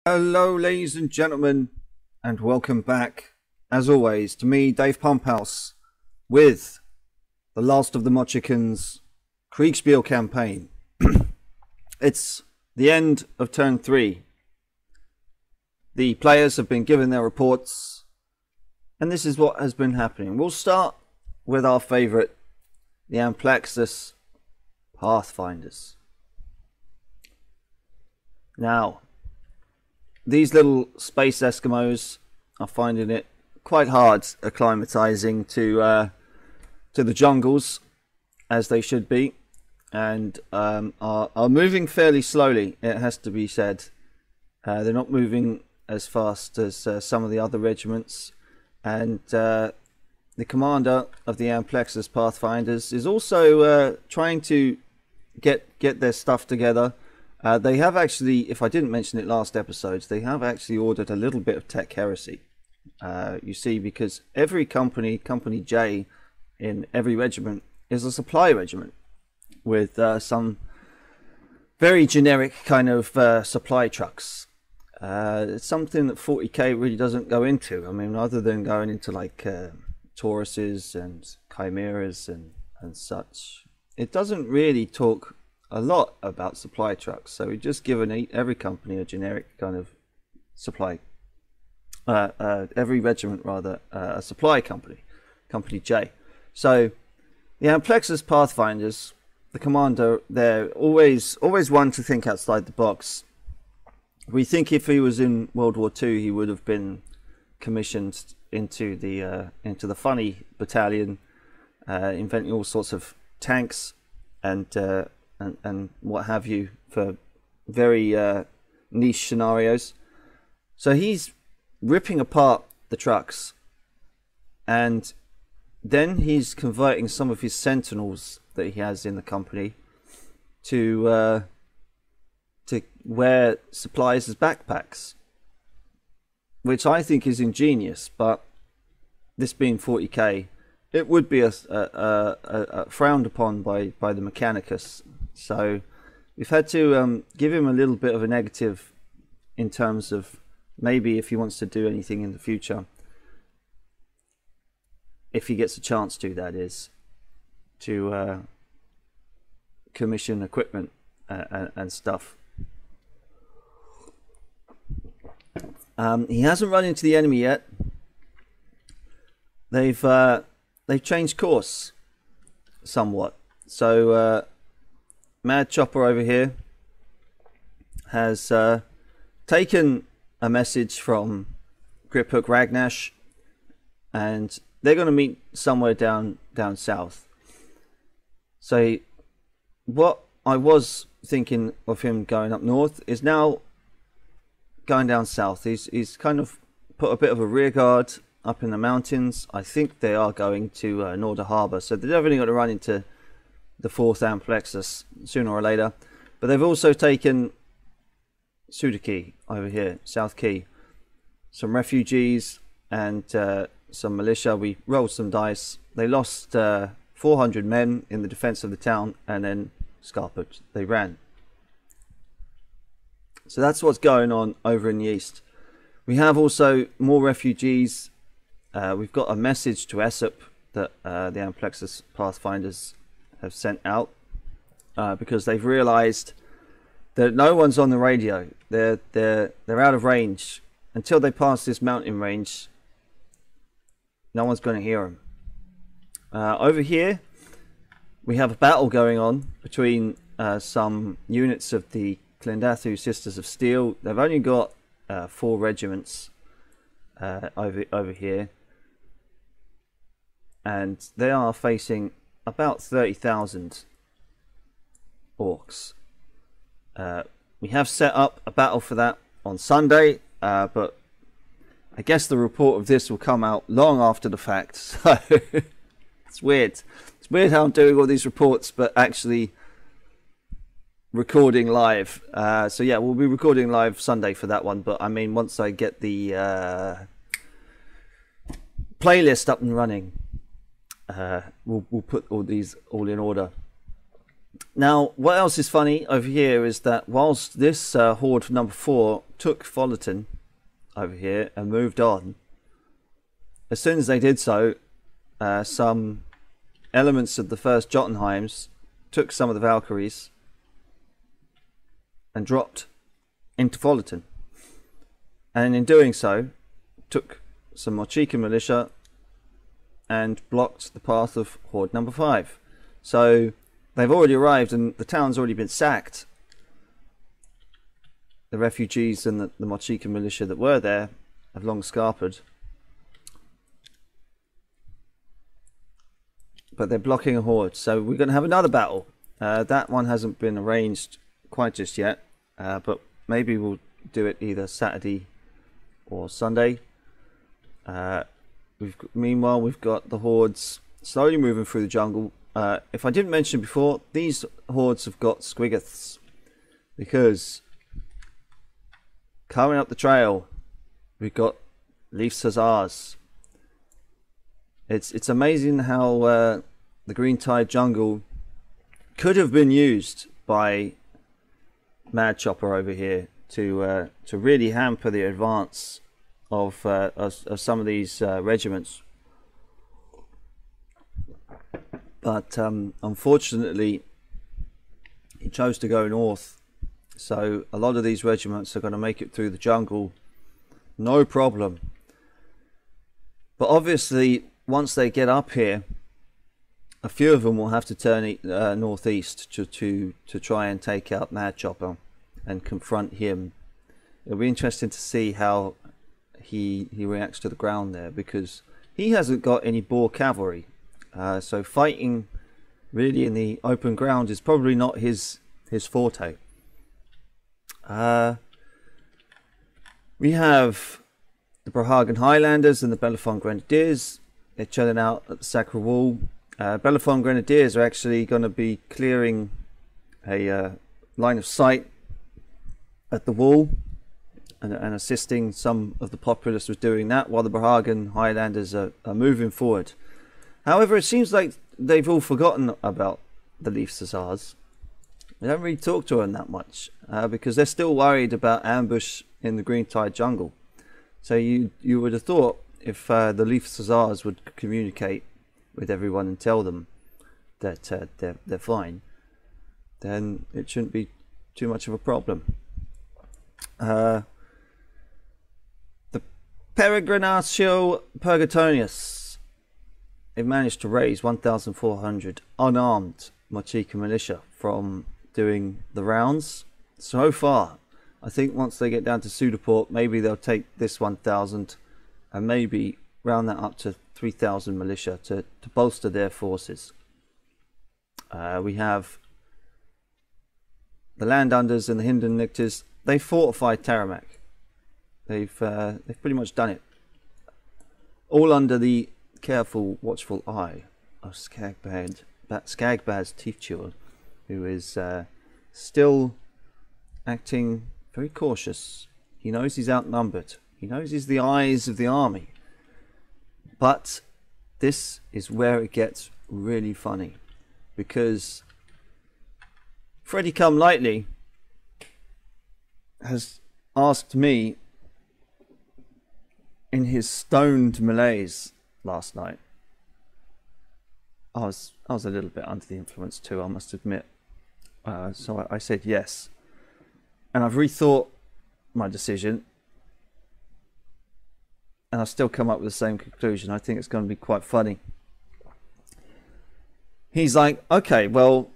Hello ladies and gentlemen, and welcome back, as always, to me, Dave Pumphouse, with the last of the Motch'Ikans Kriegsspiel campaign. It's the end of turn 3. The players have been given their reports, and this is what has been happening. We'll start with our favourite, the Amplexus Pathfinders. Now, these little space Eskimos are finding it quite hard acclimatizing to the jungles, as they should be, and are moving fairly slowly, it has to be said. They're not moving as fast as some of the other regiments, and the commander of the Amplexus Pathfinders is also trying to get their stuff together. They have actually, if I didn't mention it last episodes, they have actually ordered a little bit of tech heresy. You see, because every company J in every regiment is a supply regiment with some very generic kind of supply trucks. It's something that 40k really doesn't go into. I mean, other than going into like Tauruses and Chimeras and such, it doesn't really talk a lot about supply trucks. So we've just given every company a generic kind of supply, every regiment rather, a supply company, company J. So the Amplexus Pathfinders, the commander, they're always one to think outside the box. We think if he was in World War II, he would have been commissioned into the funny battalion, inventing all sorts of tanks and what have you for very niche scenarios. So he's ripping apart the trucks, and then he's converting some of his sentinels that he has in the company to wear supplies as backpacks, which I think is ingenious. But this being 40k, it would be a frowned upon by the Mechanicus. So we've had to give him a little bit of a negative in terms of maybe if he wants to do anything in the future, if he gets a chance to, that is, to commission equipment and stuff. He hasn't run into the enemy yet. They've changed course somewhat. So Mad Chopper over here has taken a message from Griphook Ragnash, and they're going to meet somewhere down south. So what I was thinking of him going up north is now going down south. He's kind of put a bit of a rear guard up in the mountains. I think they are going to Norda Harbour, so they're definitely going to run into the 4th Amplexus sooner or later. But they've also taken Sudaki over here, South Key, some refugees and some militia. We rolled some dice. They lost 400 men in the defense of the town, and then scarpered. They ran. So that's what's going on over in the east. We have also more refugees. We've got a message to Aesop that the Amplexus Pathfinders have sent out because they've realised that no one's on the radio. They're out of range. Until they pass this mountain range, no one's going to hear them. Over here, we have a battle going on between some units of the Clendathu Sisters of Steel. They've only got 4 regiments over here, and they are facing about 30,000 orcs. We have set up a battle for that on Sunday, but I guess the report of this will come out long after the fact. So it's weird. It's weird how I'm doing all these reports, but actually recording live. So yeah, we'll be recording live Sunday for that one. But I mean, once I get the playlist up and running, we'll put all these all in order. Now, what else is funny over here is that whilst this horde number 4 took Followton over here and moved on. As soon as they did so, some elements of the first Jotunheims took some of the Valkyries and dropped into Followton, and in doing so took some Motch'Ikan militia and blocked the path of Horde number 5. So they've already arrived and the town's already been sacked. The refugees and the Motch'Ikan militia that were there have long scarpered. But they're blocking a horde, so we're going to have another battle. That one hasn't been arranged quite just yet, but maybe we'll do it either Saturday or Sunday. Meanwhile, we've got the hordes slowly moving through the jungle. If I didn't mention before, these hordes have got squiggoths, because coming up the trail, we've got Leaf Hussars. It's amazing how the Green Tide jungle could have been used by Mad Chopper over here to really hamper the advance of some of these regiments. But unfortunately, he chose to go north. So a lot of these regiments are going to make it through the jungle, no problem. But obviously, once they get up here, a few of them will have to turn northeast to try and take out Mad Chopper and confront him. It'll be interesting to see how he reacts to the ground there, because he hasn't got any boar cavalry. So fighting really in the open ground is probably not his forte. We have the Brohagen Highlanders and the Bellefonds Grenadiers. They're chilling out at the Sacred Wall. Bellefonds Grenadiers are actually going to be clearing a line of sight at the wall and assisting some of the populace with doing that, while the Brohagen Highlanders are moving forward. However, it seems like they've all forgotten about the Leaf Hussars. They don't really talk to them that much, because they're still worried about ambush in the Green Tide jungle. So you would have thought, if the Leaf Hussars would communicate with everyone and tell them that they're fine, then it shouldn't be too much of a problem. The Peregrinatio Pergatonius, they've managed to raise 1,400 unarmed Motch'Ikan militia from doing the rounds so far. I think once they get down to Sudaport, maybe they'll take this 1,000 and maybe round that up to 3,000 militia to bolster their forces. We have the Landunders and the Hindenlichters. They fortified Taramak. They've pretty much done it, all under the careful, watchful eye of Skagbad's Tieftuel, who is still acting very cautious. He knows he's outnumbered. He knows he's the eyes of the army. But this is where it gets really funny, because Freddie Come Lightly has asked me in his stoned malaise last night. I was a little bit under the influence too, I must admit. So I said yes. And I've rethought my decision, and I've still come up with the same conclusion. I think it's going to be quite funny. He's like, okay, well,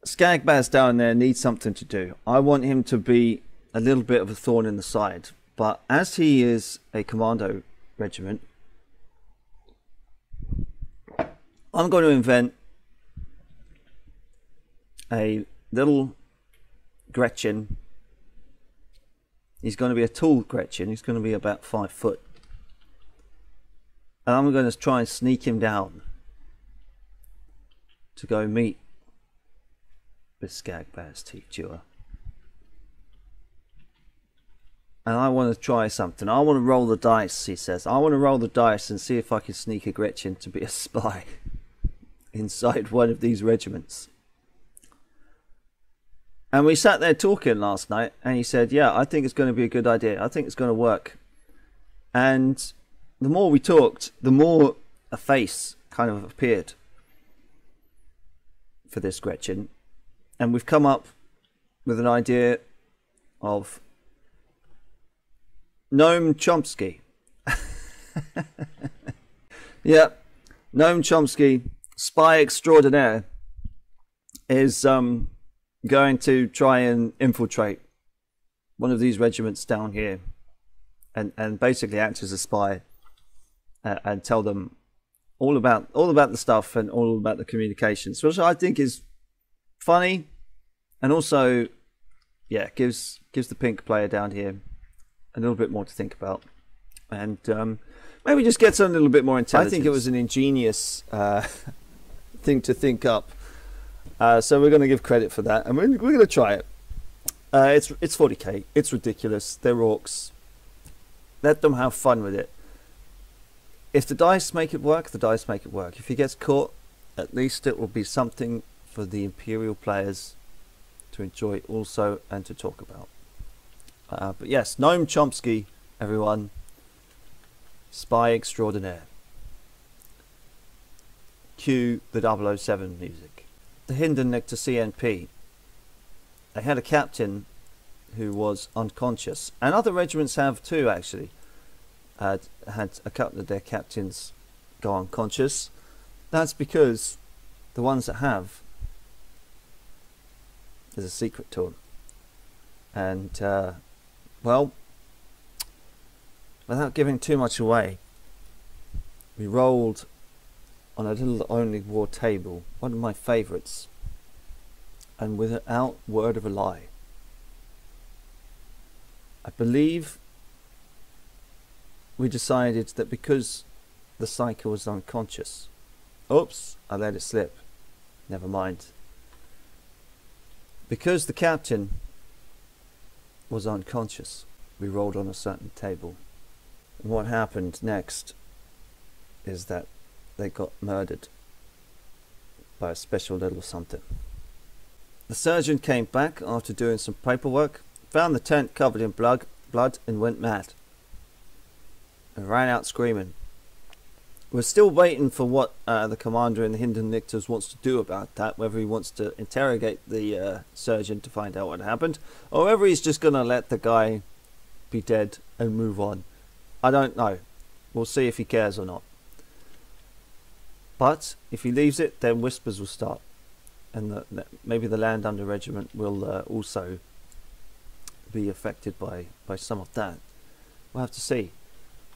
Skagbaz down there needs something to do. I want him to be a little bit of a thorn in the side. But as he is a commando regiment, I'm going to invent a little Gretchen. He's going to be a tall Gretchen. He's going to be about 5 foot. And I'm going to try and sneak him down to go meet with Skagbaz Tieftuel. And I want to try something. I want to roll the dice, he says. I want to roll the dice and see if I can sneak a Gretchen to be a spy inside one of these regiments. And we sat there talking last night, and he said, yeah, I think it's going to be a good idea. I think it's going to work. And the more we talked, the more a face kind of appeared for this Gretchen. And we've come up with an idea of Noam Chomsky. Yeah, Noam Chomsky, spy extraordinaire, is going to try and infiltrate one of these regiments down here and basically act as a spy and tell them all about the stuff and all about the communications, which I think is funny, and also, yeah, gives the pink player down here a little bit more to think about, and maybe just gets a little bit more intelligence. I think it was an ingenious thing to think up, so we're going to give credit for that, and we're going to try it. It's 40k. It's ridiculous. They're orcs. Let them have fun with it. If the dice make it work, the dice make it work. If he gets caught, at least it will be something for the Imperial players to enjoy also and to talk about. But yes, Noam Chomsky, everyone. Spy extraordinaire. Cue the 007 music. The Hindenlichter CNP. They had a captain who was unconscious, and other regiments have too, actually. Had a couple of their captains go unconscious. That's because the ones that have, there's a secret to them. And well, without giving too much away, we rolled on a little only war table, one of my favourites, and without word of a lie, I believe we decided that because the psyker was unconscious, oops, I let it slip, never mind, because the captain was unconscious, we rolled on a certain table, and what happened next is that they got murdered by a special little something. The surgeon came back after doing some paperwork, found the tent covered in blood and went mad and ran out screaming. We're still waiting for what the commander in the Hindenlichters wants to do about that, whether he wants to interrogate the surgeon to find out what happened, or whether he's just going to let the guy be dead and move on. I don't know. We'll see if he cares or not. But if he leaves it, then whispers will start, and maybe the Landunder regiment will also be affected by some of that. We'll have to see.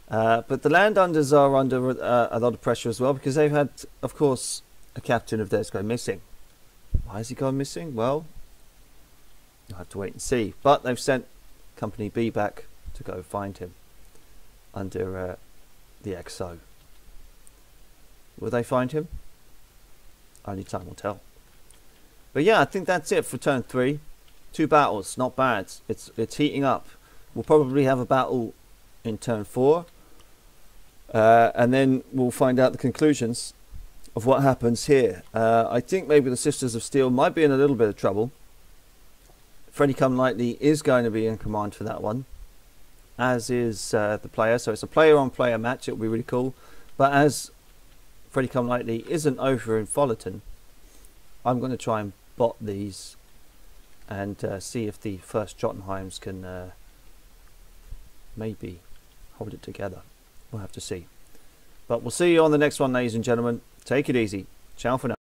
But the Landunders are under a lot of pressure as well, because they've had, of course, a captain of theirs go missing. Why has he gone missing? Well, you'll have to wait and see. But they've sent Company B back to go find him under the XO. Will they find him? Only time will tell. But yeah, I think that's it for turn 3. 2 battles, not bad. It's heating up. We'll probably have a battle in turn 4. And then we'll find out the conclusions of what happens here. I think maybe the Sisters of Steel might be in a little bit of trouble. Freddie Come Lightly is going to be in command for that one, as is the player. So it's a player-on-player match. It'll be really cool. But as Freddie Come Lightly isn't over in Followton, I'm going to try and bot these and see if the first Jotunheims can maybe hold it together. We'll have to see. But we'll see you on the next one, ladies and gentlemen. Take it easy. Ciao for now.